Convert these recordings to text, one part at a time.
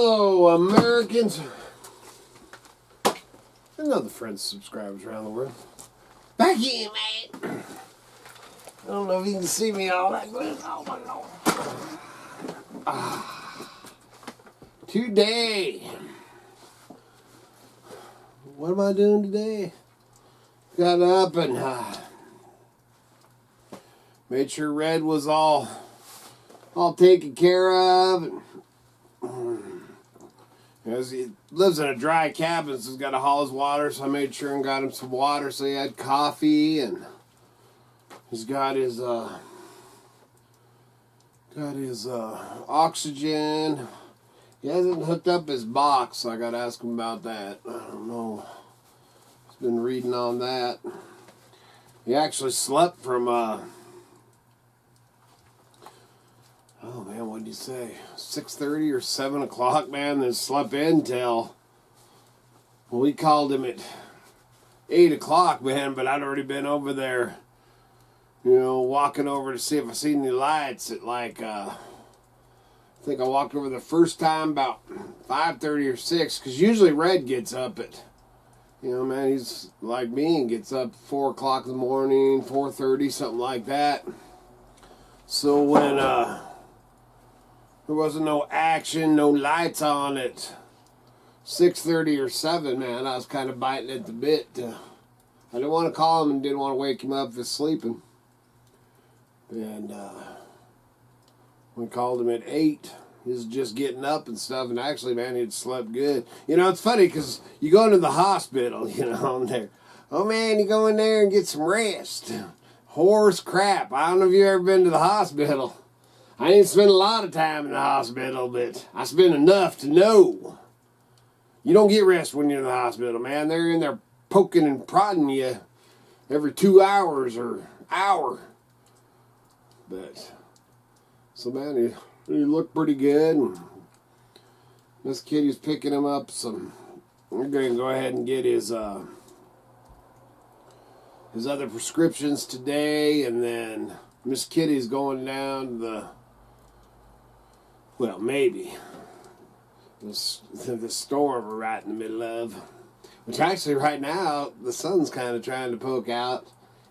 Hello, Americans, and other friends, subscribers around the world. Back in, man. I don't know if you can see me all that good. Oh my Lord. Today, what am I doing today? Got up and made sure Red was all taken care of. As he lives in a dry cabin, so he's got to haul his water, so I made sure and got him some water. So he had coffee, and he's got his oxygen. He hasn't hooked up his box, so I got to ask him about that. I don't know. He's been reading on that. He actually slept from oh man, what did you say? 6:30 or 7 o'clock, man. Then slept in till, well, we called him at 8 o'clock, man. But I'd already been over there, you know, walking over to see if I seen any lights at like, I think I walked over the first time about 5:30 or 6, because usually Red gets up at, you know, man, he's like me and gets up 4 o'clock in the morning, 4:30, something like that. So when there wasn't no action, no lights on at 6:30 or 7, man, I was kind of biting at the bit. I didn't want to call him and didn't want to wake him up if he's sleeping. And we called him at 8. He was just getting up and stuff, and actually, man, he'd slept good. You know, it's funny because you go into the hospital, you know, and they're, oh man, you go in there and get some rest. Horse crap. I don't know if you've ever been to the hospital. I didn't spend a lot of time in the hospital, but I spent enough to know. You don't get rest when you're in the hospital, man. They're in there poking and prodding you every 2 hours or hour. But, so man, he looked pretty good. And Miss Kitty's picking him up some. We're going to go ahead and get his other prescriptions today, and then Miss Kitty's going down to the, well, maybe the storm we're right in the middle of, which actually right now the sun's kind of trying to poke out,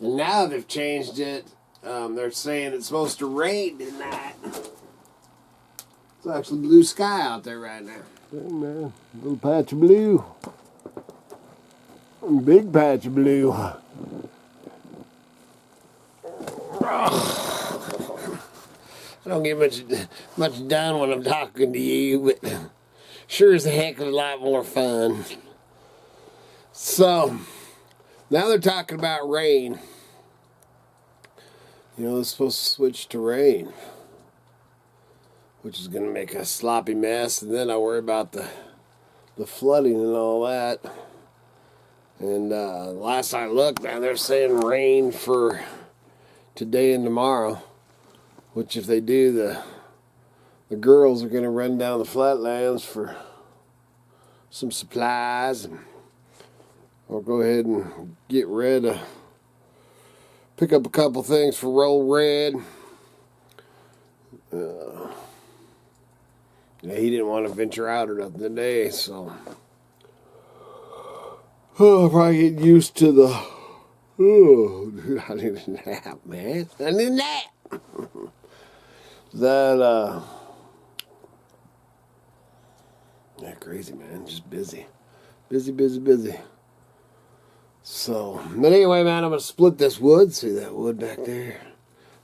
and now they've changed it. They're saying it's supposed to rain tonight. It's actually blue sky out there right now. Hey man, little patch of blue, big patch of blue. I don't get much done when I'm talking to you, but sure is a heck of a lot more fun. So, now they're talking about rain. You know, it's supposed to switch to rain, which is going to make a sloppy mess, and then I worry about the flooding and all that. And last I looked, man, they're saying rain for today and tomorrow. Which, if they do, the girls are going to run down the flatlands for some supplies, and I'll go ahead and get Red pick up a couple things for Roll Red. Yeah, he didn't want to venture out or nothing today, so if I get used to the, oh, dude, I need a nap, man. I need a nap. That, yeah, crazy, man. Just busy. Busy. So, but anyway, man, I'm going to split this wood. See that wood back there?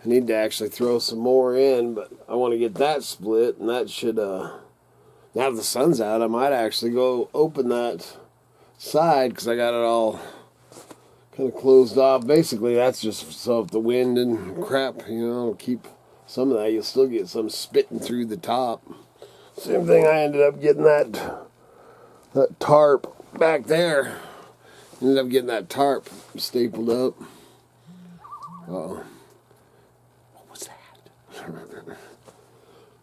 I need to actually throw some more in, but I want to get that split, and that should, now that the sun's out, I might actually go open that side, because I got it all kind of closed off. Basically, that's just so if the wind and crap, you know, keep some of that, you'll still get some spitting through the top. Same thing, I ended up getting that tarp back there. Ended up getting that tarp stapled up. Uh-oh. What was that?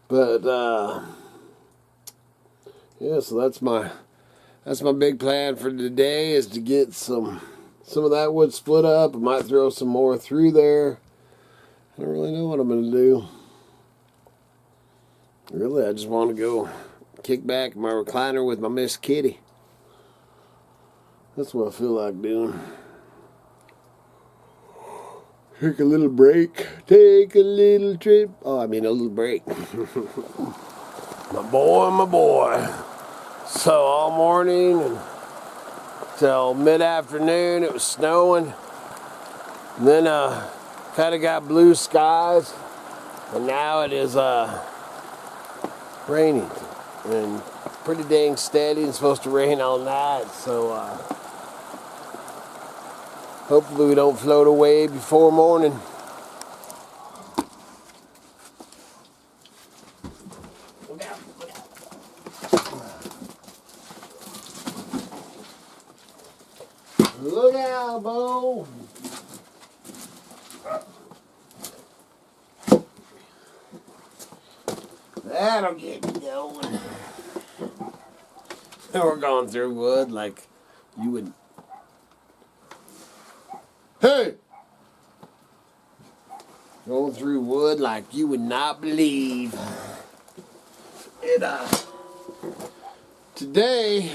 But, yeah, so that's my big plan for today, is to get some of that wood split up. I might throw some more through there. I don't really know what I'm going to do. Really, I just want to go kick back in my recliner with my Miss Kitty. That's what I feel like doing. Take a little break. Take a little trip. Oh, I mean a little break. My boy. So all morning until mid-afternoon it was snowing. And then kind of got blue skies. And now it is raining. And pretty dang steady. It's supposed to rain all night. So hopefully we don't float away before morning. Look out, Bo. That'll get me going. We're going through wood like you would. Hey! Going through wood like you would not believe. It, today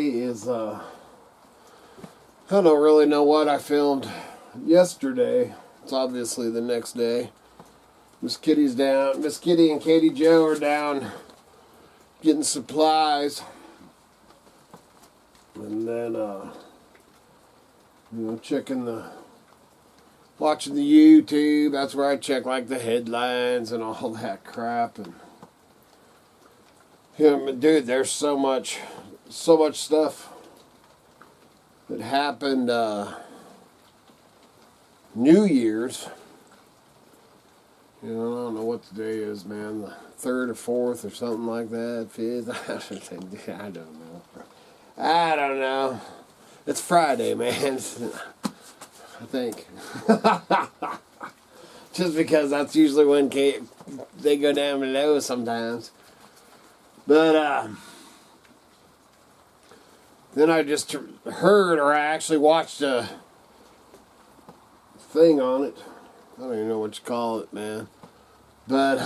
is, I don't really know what I filmed yesterday. It's obviously the next day. Miss Kitty's down. Miss Kitty and Katie Joe are down getting supplies. And then, watching the YouTube. That's where I check like the headlines and all that crap. And dude, there's so much stuff that happened New Year's. I don't know what the day is, man. The 3rd or 4th or something like that. 5th. I don't know. It's Friday, man. I think. Just because that's usually when they go down below sometimes. But then I just heard, or I actually watched a thing on it. I don't even know what you call it, man. But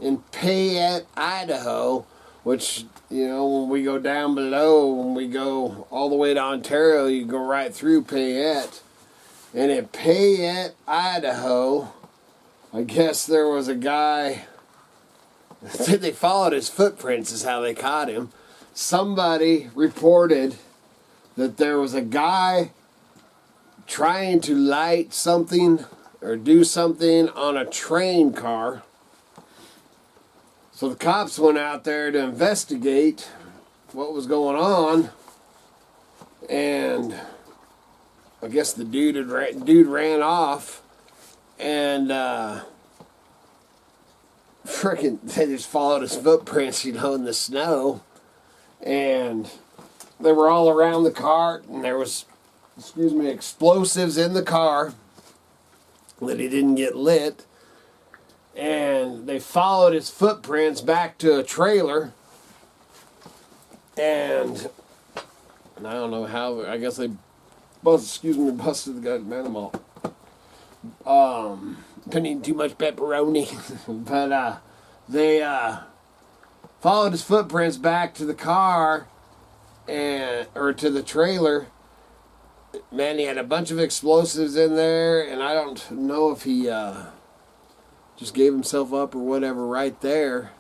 in PAYETTE, Idaho, which, when we go down below, when we go all the way to Ontario, you go right through PAYETTE. And in PAYETTE, Idaho, I guess there was a guy, they followed his footprints is how they caught him. Somebody reported that there was a guy trying to light something or do something on a train car. So the cops went out there to investigate what was going on, and I guess the dude ran off, and frickin' they just followed his footprints, in the snow, and they were all around the cart, and there was, explosives in the car that he didn't get lit. And they followed his footprints back to a trailer. And I don't know how, I guess they busted the guy's animal. Couldn't eat too much pepperoni. But they followed his footprints back to the car, or to the trailer. Man, he had a bunch of explosives in there, and I don't know if he just gave himself up or whatever right there.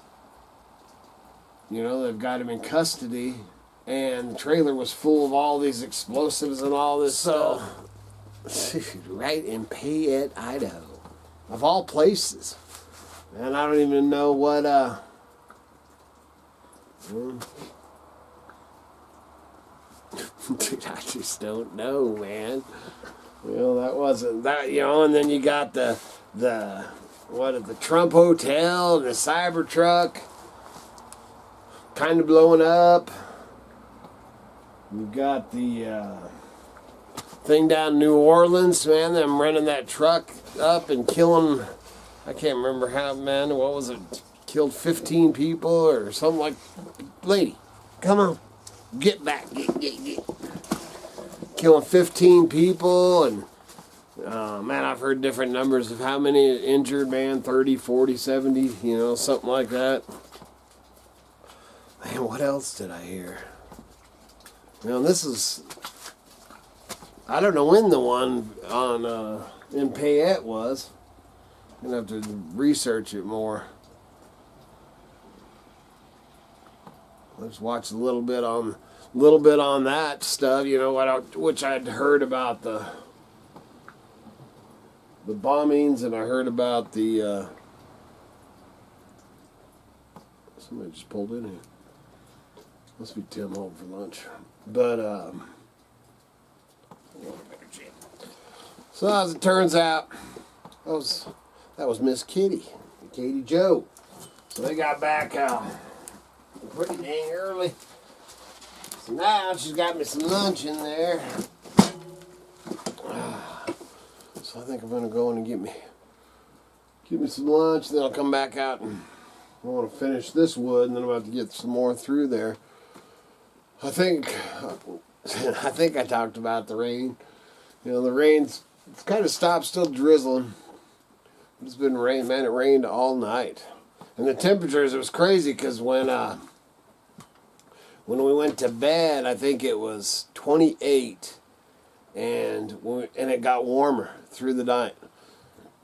They've got him in custody, and the trailer was full of all these explosives and all this stuff. Right in PAYETTE, Idaho. Of all places. And I don't even know what, dude, I just don't know, man. That wasn't that, and then you got the Trump Hotel and the Cybertruck kind of blowing up. You've got the thing down in New Orleans, man, them running that truck up and killing, I can't remember how, man, what was it? Killed 15 people or something like, lady, come on. Get back, get. Killing 15 people, and Man, I've heard different numbers of how many injured, man, 30, 40, 70, you know, something like that. Man, what else did I hear? You know, this is, I don't know when the one on in PAYETTE was. I'm going to have to research it more. Let's watch a little bit on that stuff, you know, which I'd heard about the bombings, and I heard about the somebody just pulled in here. Must be Tim home for lunch. But so as it turns out, that was Miss Kitty, Katie Joe. So they got back pretty dang early. So now she's got me some lunch in there. So I think I'm gonna go in and get me some lunch. Then I'll come back out and I want to finish this wood, and then I'm about to get some more through there. I think I talked about the rain. You know, the rain's kind of stopped, still drizzling. It's been rain, man. It rained all night, and the temperatures, it was crazy because when we went to bed, I think it was 28, and it got warmer through the night.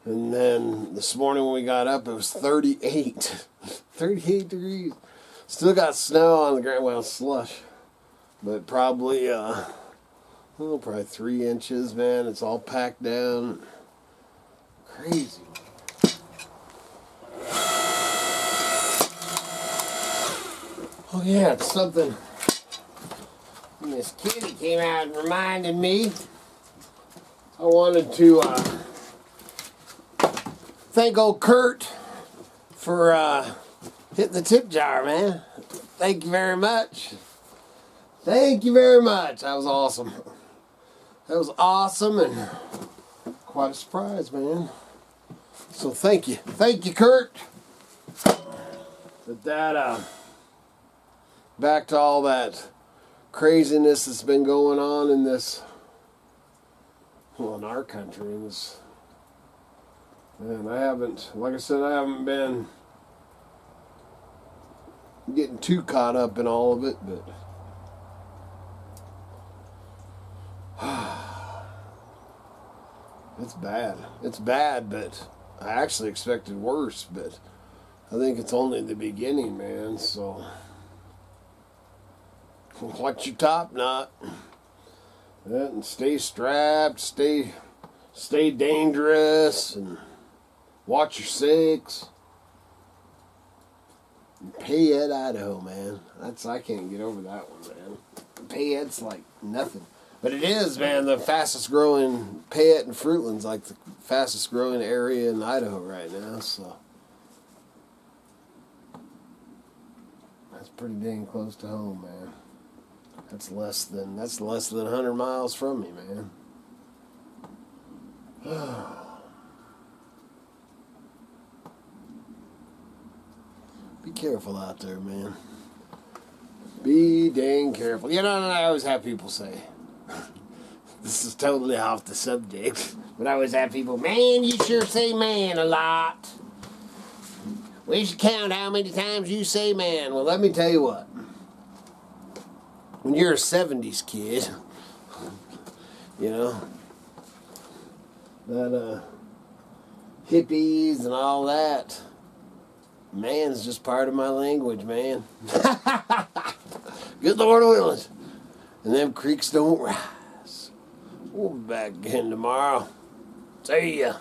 And then this morning when we got up, it was 38, 38 degrees. Still got snow on the ground, well, slush, but probably probably 3 inches, man. It's all packed down. Crazy. Oh yeah, it's something Miss Kitty came out and reminded me. I wanted to thank old Kurt for hitting the tip jar, man. Thank you very much. Thank you very much. That was awesome. That was awesome and quite a surprise, man. So thank you. Thank you, Kurt. But that, back to all that craziness that's been going on in this, well, in our country. In this, man, I haven't, like I said, I haven't been getting too caught up in all of it, but it's bad. It's bad, but I actually expected worse, but I think it's only the beginning, man, so watch your top knot. And stay strapped, stay dangerous, and watch your six. PAYETTE, Idaho, man. I can't get over that one, man. PAYETTE's like nothing. But it is, man, the fastest growing, PAYETTE and Fruitland's like the fastest growing area in Idaho right now, so that's pretty dang close to home, man. That's less than 100 miles from me, man. Be careful out there, man. Be dang careful. You know, I always have people say, this is totally off the subject, but I always have people, man, you sure say man a lot. We should count how many times you say man. Well, let me tell you what. When you're a 70s kid, you know, that hippies and all that, man's just part of my language, man. Good Lord willing. And them creeks don't rise. We'll be back again tomorrow. See ya.